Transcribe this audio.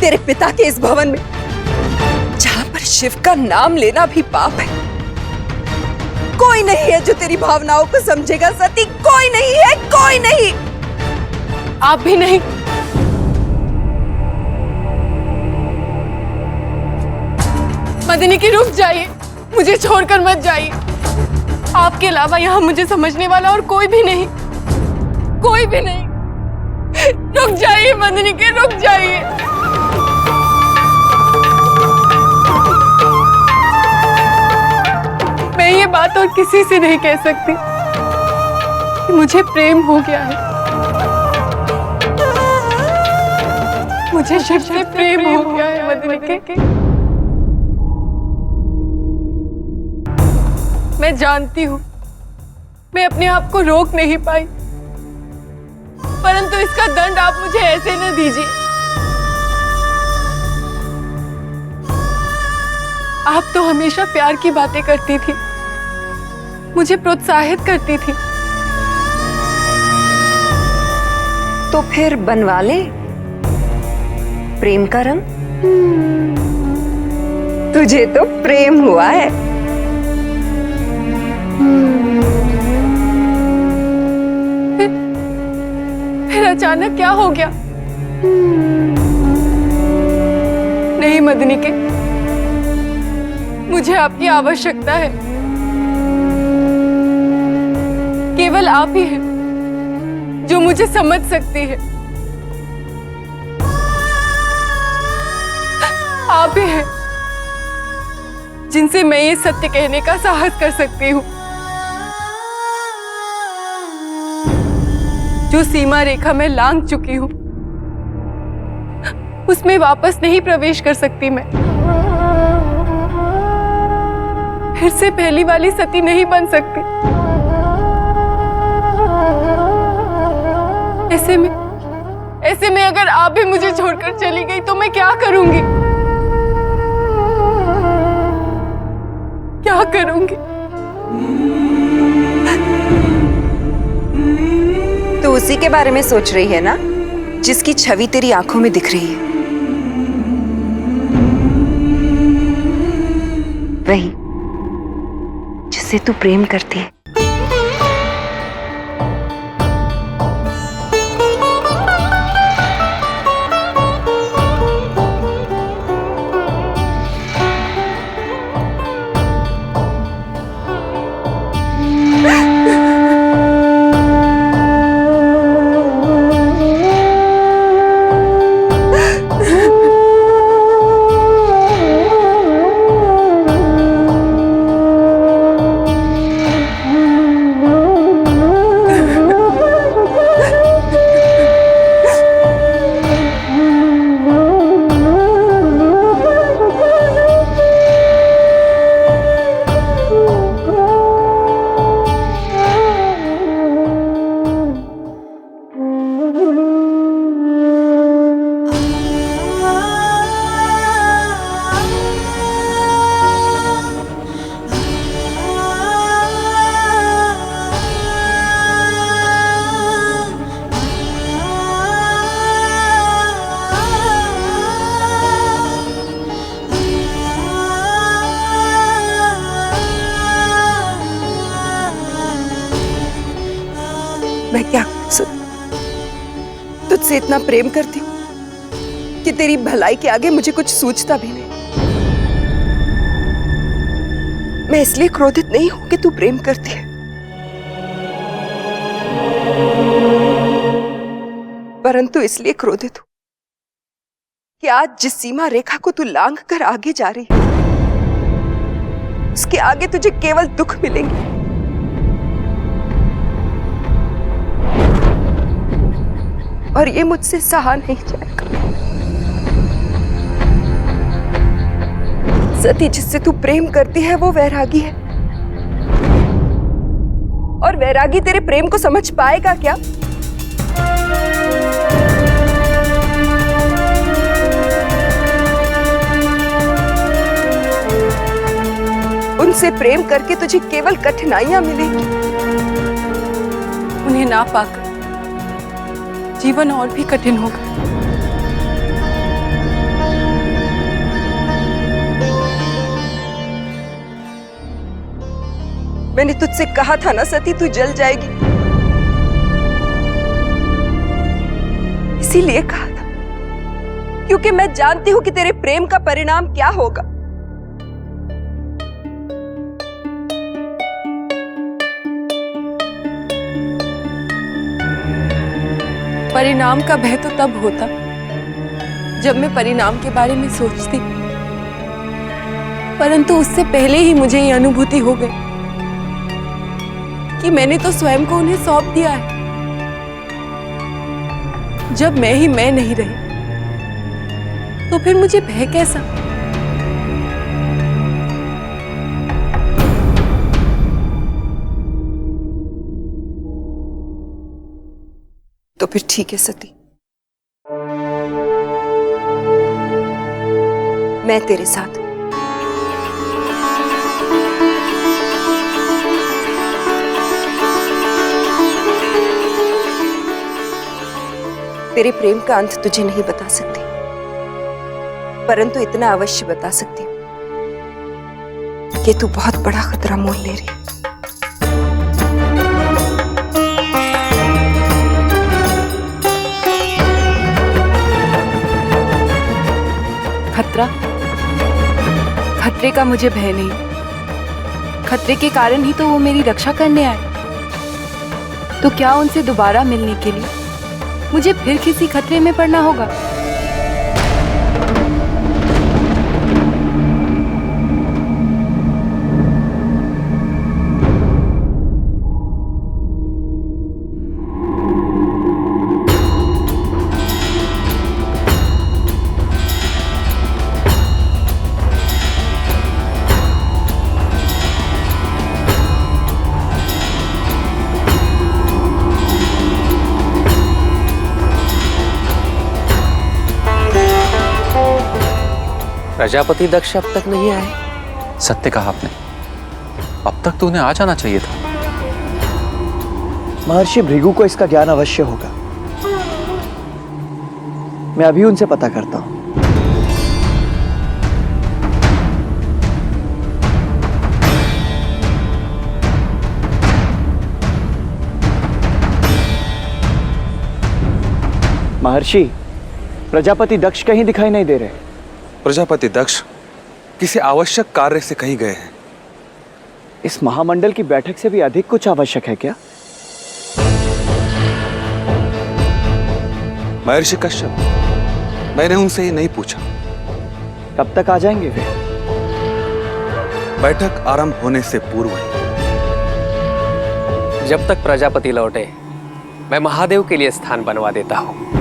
तेरे पिता के इस भवन में, जहां पर शिव का नाम लेना भी पाप है, कोई नहीं है जो तेरी भावनाओं को समझेगा सती। कोई नहीं है, कोई नहीं। आप भी नहीं। मदनी की रुक जाइए, मुझे छोड़कर मत जाइए। आपके अलावा यहाँ मुझे समझने वाला और कोई भी नहीं, कोई भी नहीं। रुक जाइए मदनी की, रुक जाइए। मैं ये बात और किसी से नहीं कह सकती कि मुझे प्रेम हो गया है। मुझे शिव से प्रेम हो गया है मदनी के। मैं जानती हूँ मैं अपने आप को रोक नहीं पाई, परंतु इसका दंड आप मुझे ऐसे न दीजिए। आप तो हमेशा प्यार की बातें करती थी, मुझे प्रोत्साहित करती थी। तो फिर बनवा ले प्रेम का रंग। तुझे तो प्रेम हुआ है। फिर अचानक क्या हो गया? नहीं मदनी के, मुझे आपकी आवश्यकता है। केवल आप ही हैं जो मुझे समझ सकती है। आप ही हैं जिनसे मैं ये सत्य कहने का साहस कर सकती हूँ। जो सीमा रेखा मैं लांघ चुकी हूँ, उसमें वापस नहीं प्रवेश कर सकती मैं। फिर से पहली वाली सती नहीं बन सकती। ऐसे में अगर आप भी मुझे छोड़कर चली गई तो मैं क्या करूंगी? क्या करूंगी? तो उसी के बारे में सोच रही है ना, जिसकी छवि तेरी आंखों में दिख रही है। वही जिससे तू प्रेम करती है। मैं क्या तुझसे इतना प्रेम करती हूँ कि तेरी भलाई के आगे मुझे कुछ सूझता भी नहीं। मैं इसलिए क्रोधित नहीं हूं कि तू प्रेम करती है, परंतु इसलिए क्रोधित हूं कि आज जिस सीमा रेखा को तू लांघ कर आगे जा रही है, उसके आगे तुझे केवल दुख मिलेंगे। और ये मुझसे सहा नहीं जाएगा। सती जिससे तू प्रेम करती है वो वैरागी है, और वैरागी तेरे प्रेम को समझ पाएगा क्या? उनसे प्रेम करके तुझे केवल कठिनाइयां मिलेंगी। उन्हें ना पाकर जीवन और भी कठिन होगा। मैंने तुझसे कहा था ना सती, तू जल जाएगी। इसीलिए कहा था, क्योंकि मैं जानती हूं कि तेरे प्रेम का परिणाम क्या होगा। परिणाम का भय तो तब होता जब मैं परिणाम के बारे में सोचती, परंतु उससे पहले ही मुझे ये अनुभूति हो गई कि मैंने तो स्वयं को उन्हें सौंप दिया है। जब मैं ही मैं नहीं रही तो फिर मुझे भय कैसा? तो फिर ठीक है सती, मैं तेरे साथ हूं। तेरे प्रेम का अंत तुझे नहीं बता सकती, परंतु इतना अवश्य बता सकती हूं कि तू बहुत बड़ा खतरा मोल ले रही है। खतरा? खतरे का मुझे भय नहीं। खतरे के कारण ही तो वो मेरी रक्षा करने आए। तो क्या उनसे दोबारा मिलने के लिए मुझे फिर किसी खतरे में पड़ना होगा? प्रजापति दक्ष अब तक नहीं आए। सत्य कहा आपने, अब तक तो उन्हें आ जाना चाहिए था। महर्षि भृगु को इसका ज्ञान अवश्य होगा। मैं अभी उनसे पता करता हूं। महर्षि, प्रजापति दक्ष कहीं दिखाई नहीं दे रहे। प्रजापति दक्ष किसी आवश्यक कार्य से कहीं गए हैं। इस महामंडल की बैठक से भी अधिक कुछ आवश्यक है क्या? महर्षि कश्यप, मैंने उनसे ये नहीं पूछा। कब तक आ जाएंगे वे? बैठक आरंभ होने से पूर्व ही। जब तक प्रजापति लौटे मैं महादेव के लिए स्थान बनवा देता हूं।